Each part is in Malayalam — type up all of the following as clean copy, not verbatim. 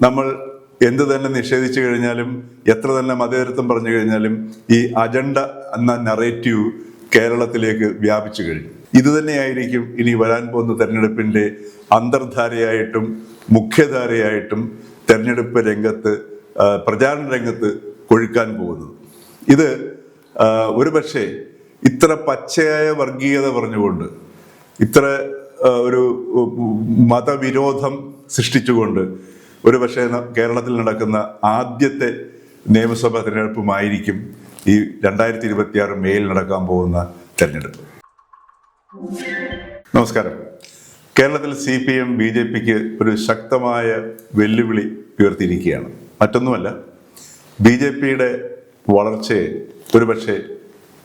നമ്മൾ എന്ത് തന്നെ നിഷേധിച്ചു കഴിഞ്ഞാലും, എത്ര തന്നെ മതേതരത്വം പറഞ്ഞു കഴിഞ്ഞാലും, ഈ അജണ്ട എന്ന നറേറ്റീവ് കേരളത്തിലേക്ക് വ്യാപിച്ചു കഴിഞ്ഞു. ഇതുതന്നെയായിരിക്കും ഇനി വരാൻ പോകുന്ന തെരഞ്ഞെടുപ്പിൻ്റെ അന്തർധാരയായിട്ടും മുഖ്യധാരയായിട്ടും തെരഞ്ഞെടുപ്പ് രംഗത്ത്, പ്രചാരണ രംഗത്ത് കൊഴുക്കാൻ പോകുന്നത്. ഇത് ഒരുപക്ഷെ ഇത്ര പച്ചയായ വർഗീയത പറഞ്ഞുകൊണ്ട്, ഇത്ര ഒരു മതവിരോധം സൃഷ്ടിച്ചുകൊണ്ട് ഒരുപക്ഷെ കേരളത്തിൽ നടക്കുന്ന ആദ്യത്തെ നിയമസഭാ തിരഞ്ഞെടുപ്പുമായിരിക്കും ഈ 2026 മേയിൽ നടക്കാൻ പോകുന്ന തെരഞ്ഞെടുപ്പ്. നമസ്കാരം. കേരളത്തിൽ CPM BJPക്ക് ഒരു ശക്തമായ വെല്ലുവിളി ഉയർത്തിയിരിക്കുകയാണ്. മറ്റൊന്നുമല്ല, BJPയുടെ വളർച്ചയെ ഒരുപക്ഷെ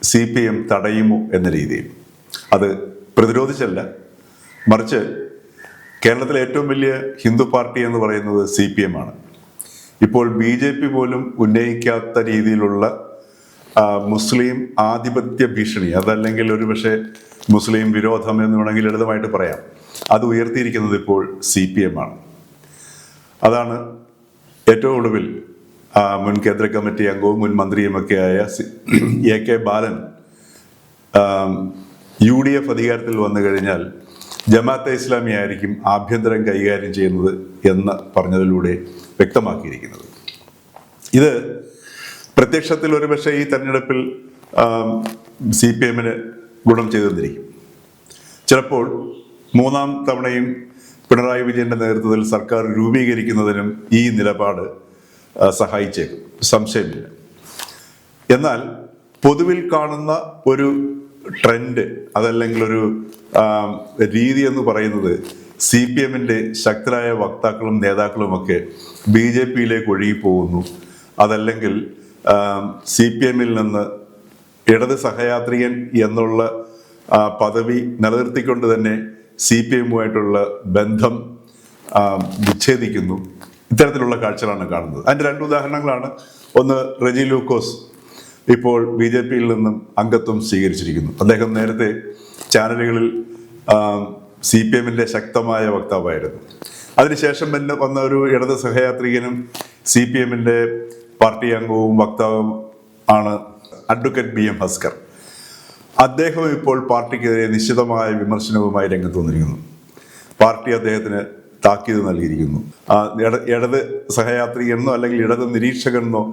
CPM തടയുമോ എന്ന രീതിയിൽ. അത് പ്രതിരോധിച്ചല്ല, മറിച്ച് കേരളത്തിലെ ഏറ്റവും വലിയ ഹിന്ദു പാർട്ടി എന്ന് പറയുന്നത് CPM ആണ്. ഇപ്പോൾ BJP പോലും ഉന്നയിക്കാത്ത രീതിയിലുള്ള മുസ്ലിം ആധിപത്യ ഭീഷണി, അതല്ലെങ്കിൽ ഒരുപക്ഷെ മുസ്ലിം വിരോധം എന്ന് വേണമെങ്കിൽ ലളിതമായിട്ട് പറയാം, അത് ഉയർത്തിയിരിക്കുന്നത് ഇപ്പോൾ CPM ആണ്. അതാണ് ഏറ്റവും ഒടുവിൽ മുൻ കേന്ദ്ര കമ്മിറ്റി അംഗവും മുൻ മന്ത്രിയുമൊക്കെയായ AK ബാലൻ UDF അധികാരത്തിൽ വന്നു കഴിഞ്ഞാൽ ജമാഅത്തെ ഇസ്ലാമി ആയിരിക്കും ആഭ്യന്തരം കൈകാര്യം ചെയ്യുന്നത് എന്ന് പറഞ്ഞതിലൂടെ വ്യക്തമാക്കിയിരിക്കുന്നത്. ഇത് പ്രത്യക്ഷത്തിൽ ഒരുപക്ഷെ ഈ തെരഞ്ഞെടുപ്പിൽ CPMന് ഗുണം ചെയ്തെന്നിരിക്കും. ചിലപ്പോൾ മൂന്നാം തവണയും പിണറായി വിജയന്റെ നേതൃത്വത്തിൽ സർക്കാർ രൂപീകരിക്കുന്നതിനും ഈ നിലപാട് സഹായിച്ചേക്കും, സംശയമില്ല. എന്നാൽ പൊതുവിൽ കാണുന്ന ഒരു ട്രെൻഡ്, അതല്ലെങ്കിൽ ഒരു രീതി എന്ന് പറയുന്നത് CPMന്റെ ശക്തരായ വക്താക്കളും നേതാക്കളുമൊക്കെ BJPയിലേക്ക് ഒഴുകിപ്പോകുന്നു. അതല്ലെങ്കിൽ CPMൽ നിന്ന് ഇടത് സഹയാത്രികൻ എന്നുള്ള പദവി നിലനിർത്തിക്കൊണ്ട് തന്നെ CPMുമായിട്ടുള്ള ബന്ധം വിച്ഛേദിക്കുന്നു. ഇത്തരത്തിലുള്ള കാഴ്ചകളാണ് കാണുന്നത്. അതിൻ്റെ രണ്ട് ഉദാഹരണങ്ങളാണ്. ഒന്ന്, റെജി ലൂക്കോസ് ഇപ്പോൾ BJPയിൽ നിന്നും അംഗത്വം സ്വീകരിച്ചിരിക്കുന്നു. അദ്ദേഹം നേരത്തെ ചാനലുകളിൽ CPMന്റെ ശക്തമായ വക്താവായിരുന്നു. അതിനുശേഷം തന്നെ വന്ന ഒരു ഇടത് സഹയാത്രികനും CPMന്റെ പാർട്ടി അംഗവും വക്താവും ആണ് അഡ്വക്കേറ്റ് BM ഹസ്കർ. അദ്ദേഹം ഇപ്പോൾ പാർട്ടിക്കെതിരെ നിശ്ചിതമായ വിമർശനവുമായി രംഗത്ത് വന്നിരിക്കുന്നു. പാർട്ടി അദ്ദേഹത്തിന് താക്കീത് നൽകിയിരിക്കുന്നു. ഇടത് സഹയാത്രികനെന്നോ അല്ലെങ്കിൽ ഇടത് നിരീക്ഷകനെന്നോ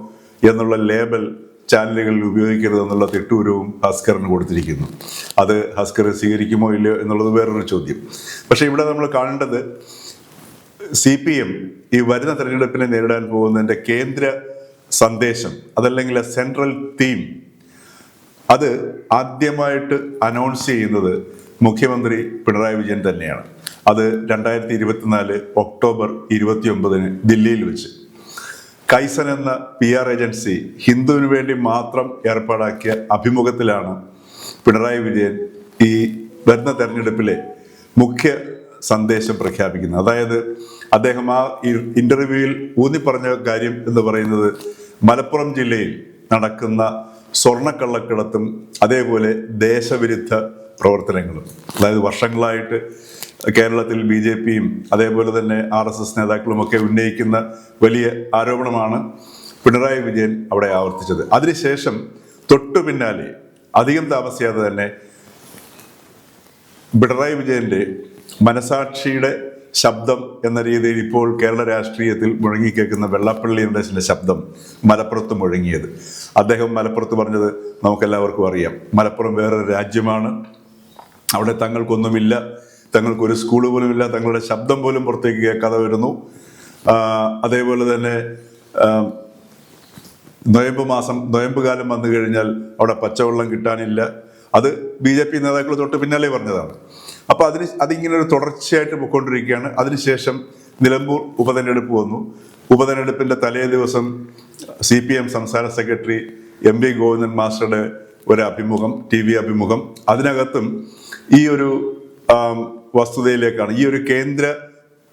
എന്നുള്ള ലേബൽ ചാനലുകളിൽ ഉപയോഗിക്കരുതെന്നുള്ള തിട്ടൂരവും ഹസ്കറിന് കൊടുത്തിരിക്കുന്നു. അത് ഹസ്കർ സ്വീകരിക്കുമോ ഇല്ലയോ എന്നുള്ളത് വേറൊരു ചോദ്യം. പക്ഷെ ഇവിടെ നമ്മൾ കാണേണ്ടത് CPM ഈ വരുന്ന തെരഞ്ഞെടുപ്പിനെ നേരിടാൻ പോകുന്നതിൻ്റെ കേന്ദ്ര സന്ദേശം, അതല്ലെങ്കിൽ സെൻട്രൽ തീം, അത് ആദ്യമായിട്ട് അനൗൺസ് ചെയ്യുന്നത് മുഖ്യമന്ത്രി പിണറായി വിജയൻ തന്നെയാണ്. അത് 2024 ഒക്ടോബർ 29 ദില്ലിയിൽ വെച്ച് കൈസൻ എന്ന PR ഏജൻസി ഹിന്ദുവിന് വേണ്ടി മാത്രം ഏർപ്പാടാക്കിയ അഭിമുഖത്തിലാണ് പിണറായി വിജയൻ ഈ വരുന്ന തെരഞ്ഞെടുപ്പിലെ മുഖ്യ സന്ദേശം പ്രഖ്യാപിക്കുന്നത്. അതായത് അദ്ദേഹം ആ ഇന്റർവ്യൂവിൽ ഊന്നിപ്പറഞ്ഞ കാര്യം എന്ന് പറയുന്നത് മലപ്പുറം ജില്ലയിൽ നടക്കുന്ന സ്വർണ്ണക്കള്ളക്കടത്തും അതേപോലെ ദേശവിരുദ്ധ പ്രവർത്തനങ്ങളും, അതായത് വർഷങ്ങളായിട്ട് കേരളത്തിൽ BJPയും അതേപോലെ തന്നെ RSS നേതാക്കളുമൊക്കെ ഉന്നയിക്കുന്ന വലിയ ആരോപണമാണ് പിണറായി വിജയൻ അവിടെ ആവർത്തിച്ചത്. അതിനുശേഷം തൊട്ടു പിന്നാലെ അധികം താമസിയാതെ തന്നെ പിണറായി വിജയന്റെ മനസാക്ഷിയുടെ ശബ്ദം എന്ന രീതിയിൽ ഇപ്പോൾ കേരള രാഷ്ട്രീയത്തിൽ മുഴങ്ങിക്കേൾക്കുന്ന വെള്ളാപ്പള്ളി നടേശന്റെ ശബ്ദം മലപ്പുറത്ത് മുഴങ്ങിയത്. അദ്ദേഹം മലപ്പുറത്ത് പറഞ്ഞത് നമുക്കെല്ലാവർക്കും അറിയാം. മലപ്പുറം വേറൊരു രാജ്യമാണ്, അവിടെ തങ്ങൾക്കൊന്നുമില്ല, തങ്ങൾക്കൊരു സ്കൂൾ പോലും ഇല്ല, തങ്ങളുടെ ശബ്ദം പോലും പുറത്തേക്ക് കേൾക്കാതെ വരുന്നു. അതേപോലെ തന്നെ നൊയമ്പ് കാലം വന്നു കഴിഞ്ഞാൽ അവിടെ പച്ചവെള്ളം കിട്ടാനില്ല. അത് BJP നേതാക്കൾ തൊട്ട് പിന്നാലെ പറഞ്ഞതാണ്. അപ്പോൾ അതിങ്ങനെ ഒരു തുടർച്ചയായിട്ട് പോയിക്കൊണ്ടിരിക്കുകയാണ്. അതിനുശേഷം നിലമ്പൂർ ഉപതെരഞ്ഞെടുപ്പ് വന്നു. ഉപതെരഞ്ഞെടുപ്പിൻ്റെ തലേ ദിവസം CPM സംസ്ഥാന സെക്രട്ടറി MV ഗോവിന്ദൻ മാസ്റ്ററുടെ ഒരു അഭിമുഖം, TV അഭിമുഖം. അതിനകത്തും ഈ ഒരു വസ്തുതയിലേക്കാണ്, ഈ ഒരു കേന്ദ്ര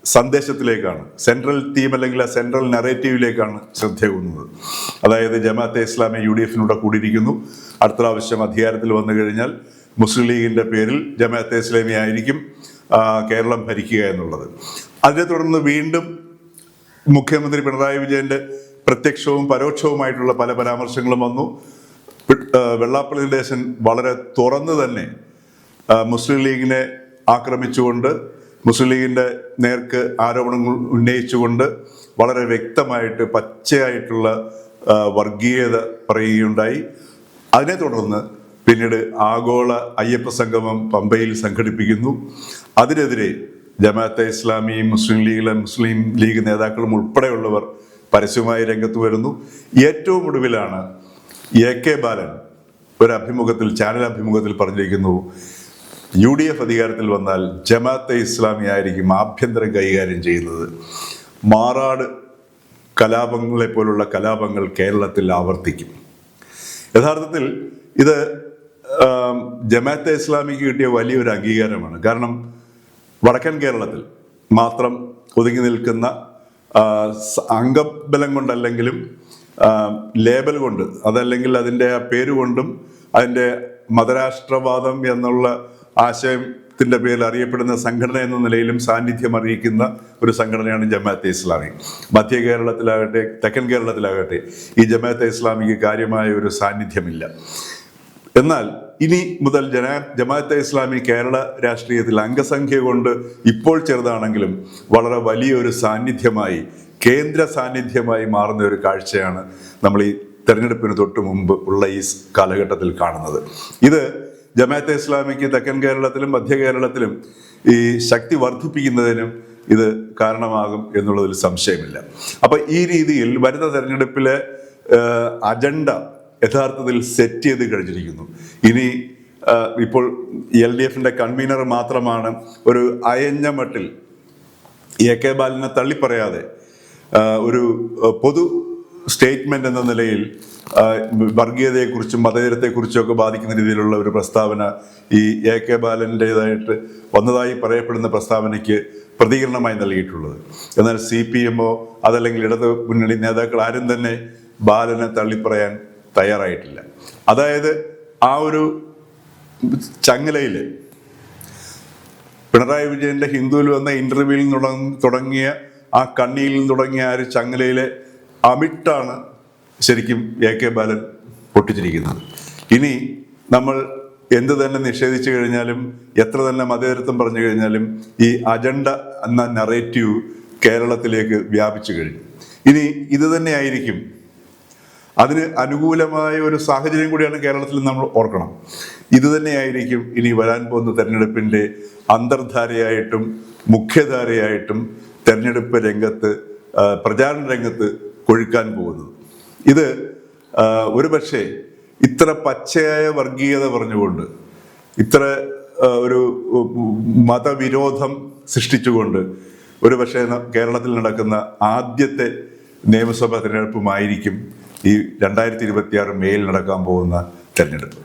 സന്ദേശത്തിലേക്കാണ്, സെൻട്രൽ തീം അല്ലെങ്കിൽ ആ സെൻട്രൽ നറേറ്റീവിലേക്കാണ് ശ്രദ്ധയൂന്നുന്നത്. അതായത് ജമാഅത്തെ ഇസ്ലാമി UDFനൂടെ കൂടിയിരിക്കുന്നു, അടുത്ത പ്രാവശ്യം അധികാരത്തിൽ വന്നു കഴിഞ്ഞാൽ മുസ്ലിം ലീഗിൻ്റെ പേരിൽ ജമാഅത്തെ ഇസ്ലാമി ആയിരിക്കും കേരളം ഭരിക്കുക എന്നുള്ളത്. അതിനെ തുടർന്ന് വീണ്ടും മുഖ്യമന്ത്രി പിണറായി വിജയന്റെ പ്രത്യക്ഷവും പരോക്ഷവുമായിട്ടുള്ള പല പരാമർശങ്ങളും വന്നു. വെള്ളാപ്പള്ളി നടേശൻ വളരെ തുറന്നു തന്നെ മുസ്ലിം ലീഗിനെ ആക്രമിച്ചുകൊണ്ട്, മുസ്ലിം ലീഗിന്റെ നേർക്ക് ആരോപണങ്ങൾ ഉന്നയിച്ചുകൊണ്ട് വളരെ വ്യക്തമായിട്ട് പച്ചയായിട്ടുള്ള വർഗീയത പറയുകയുണ്ടായി. അതിനെ തുടർന്ന് പിന്നീട് ആഗോള അയ്യപ്പ സംഗമം പമ്പയിൽ സംഘടിപ്പിക്കുന്നു. അതിനെതിരെ ജമാഅത്തെ ഇസ്ലാമിയും മുസ്ലിം ലീഗ് നേതാക്കളും ഉൾപ്പെടെയുള്ളവർ പരസ്യമായി രംഗത്ത് വരുന്നു. ഏറ്റവും ഒടുവിലാണ് AK ബാലൻ ഒരു അഭിമുഖത്തിൽ, ചാനൽ അഭിമുഖത്തിൽ പറഞ്ഞിരിക്കുന്നു, UDF അധികാരത്തിൽ വന്നാൽ ജമാഅത്തെ ഇസ്ലാമി ആയിരിക്കും ആഭ്യന്തരം കൈകാര്യം ചെയ്യുന്നത്. മാറാട് കലാപങ്ങളെ പോലുള്ള കലാപങ്ങൾ കേരളത്തിൽ ആവർത്തിക്കും. യഥാർത്ഥത്തിൽ ഇത് ജമാഅത്തെ ഇസ്ലാമിക്ക് കിട്ടിയ വലിയൊരു അംഗീകാരമാണ്. കാരണം വടക്കൻ കേരളത്തിൽ മാത്രം ഒതുങ്ങി നിൽക്കുന്ന അംഗബലം കൊണ്ടല്ലെങ്കിലും ലേബൽ കൊണ്ട്, അതല്ലെങ്കിൽ അതിൻ്റെ ആ പേരുകൊണ്ടും അതിൻ്റെ മതരാഷ്ട്രവാദം എന്നുള്ള ആശയത്തിൻ്റെ പേരിൽ അറിയപ്പെടുന്ന സംഘടന എന്ന നിലയിലും സാന്നിധ്യം അറിയിക്കുന്ന ഒരു സംഘടനയാണ് ജമാഅത്തെ ഇസ്ലാമി. മധ്യ കേരളത്തിലാകട്ടെ തെക്കൻ കേരളത്തിലാകട്ടെ ഈ ജമാഅത്തെ ഇസ്ലാമിക്ക് കാര്യമായ ഒരു സാന്നിധ്യമില്ല. എന്നാൽ ഇനി മുതൽ ജമാഅത്തെ ഇസ്ലാമി കേരള രാഷ്ട്രീയത്തിൽ അംഗസംഖ്യ കൊണ്ട് ഇപ്പോൾ ചെറുതാണെങ്കിലും വളരെ വലിയൊരു സാന്നിധ്യമായി, കേന്ദ്ര സാന്നിധ്യമായി മാറുന്ന ഒരു കാഴ്ചയാണ് നമ്മൾ ഈ തെരഞ്ഞെടുപ്പിന് തൊട്ട് മുമ്പ് ഉള്ള ഈ കാലഘട്ടത്തിൽ കാണുന്നത്. ഇത് ജമാഅത്തെ ഇസ്ലാമിക്ക് തെക്കൻ കേരളത്തിലും മധ്യ കേരളത്തിലും ഈ ശക്തി വർദ്ധിപ്പിക്കുന്നതിനും ഇത് കാരണമാകും എന്നുള്ളതിൽ സംശയമില്ല. അപ്പൊ ഈ രീതിയിൽ വരുന്ന തെരഞ്ഞെടുപ്പിലെ അജണ്ട യഥാർത്ഥത്തിൽ സെറ്റ് ചെയ്ത് കഴിഞ്ഞിരിക്കുന്നു. ഇനി ഇപ്പോൾ LDFന്റെ കൺവീനർ മാത്രമാണ് ഒരു അയഞ്ഞ മട്ടിൽ AK ബാലനെ തള്ളിപ്പറയാതെ ഒരു പൊതു സ്റ്റേറ്റ്മെന്റ് എന്ന നിലയിൽ വർഗീയതയെക്കുറിച്ചും മതേതരത്തെക്കുറിച്ചും ഒക്കെ ബാധിക്കുന്ന രീതിയിലുള്ള ഒരു പ്രസ്താവന ഈ AK ബാലൻ്റെതായിട്ട് വന്നതായി പറയപ്പെടുന്ന പ്രസ്താവനയ്ക്ക് പ്രതികരണമായി നൽകിയിട്ടുള്ളത്. എന്നാൽ CPMO അതല്ലെങ്കിൽ ഇടത് മുന്നണി നേതാക്കൾ ആരും തന്നെ ബാലനെ തള്ളിപ്പറയാൻ തയ്യാറായിട്ടില്ല. അതായത് ആ ഒരു ചങ്ങലയിൽ പിണറായി വിജയന്റെ ഹിന്ദുവിൽ വന്ന ഇന്റർവ്യൂവിൽ തുടങ്ങിയ ആ കണ്ണിയിൽ നിന്ന് തുടങ്ങിയ ആ ഒരു ചങ്ങലയിലെ അമിട്ടാണ് ശരിക്കും AK ബാലൻ പൊട്ടിച്ചിരിക്കുന്നത്. ഇനി നമ്മൾ എന്ത് തന്നെ നിഷേധിച്ചു കഴിഞ്ഞാലും, എത്ര തന്നെ മതേതരത്വം പറഞ്ഞു കഴിഞ്ഞാലും, ഈ അജണ്ട എന്ന നറേറ്റീവ് കേരളത്തിലേക്ക് വ്യാപിച്ചു കഴിഞ്ഞു. ഇനി ഇത് തന്നെയായിരിക്കും, അതിന് അനുകൂലമായ ഒരു സാഹചര്യം കൂടിയാണ് കേരളത്തിൽ നമ്മൾ ഓർക്കണം. ഇത് തന്നെയായിരിക്കും ഇനി വരാൻ പോകുന്ന തെരഞ്ഞെടുപ്പിൻ്റെ അന്തർധാരയായിട്ടും മുഖ്യധാരയായിട്ടും തെരഞ്ഞെടുപ്പ് രംഗത്ത്, പ്രചാരണ രംഗത്ത് കൊഴുക്കാൻ പോകുന്നത്. ഇത് ഒരുപക്ഷെ ഇത്ര പച്ചയായ വർഗീയത പറഞ്ഞുകൊണ്ട്, ഇത്ര ഒരു മതവിരോധം സൃഷ്ടിച്ചുകൊണ്ട് ഒരുപക്ഷെ കേരളത്തിൽ നടക്കുന്ന ആദ്യത്തെ നിയമസഭാ തെരഞ്ഞെടുപ്പുമായിരിക്കും ഈ 2026 മേയിൽ നടക്കാൻ പോകുന്ന തെരഞ്ഞെടുപ്പ്.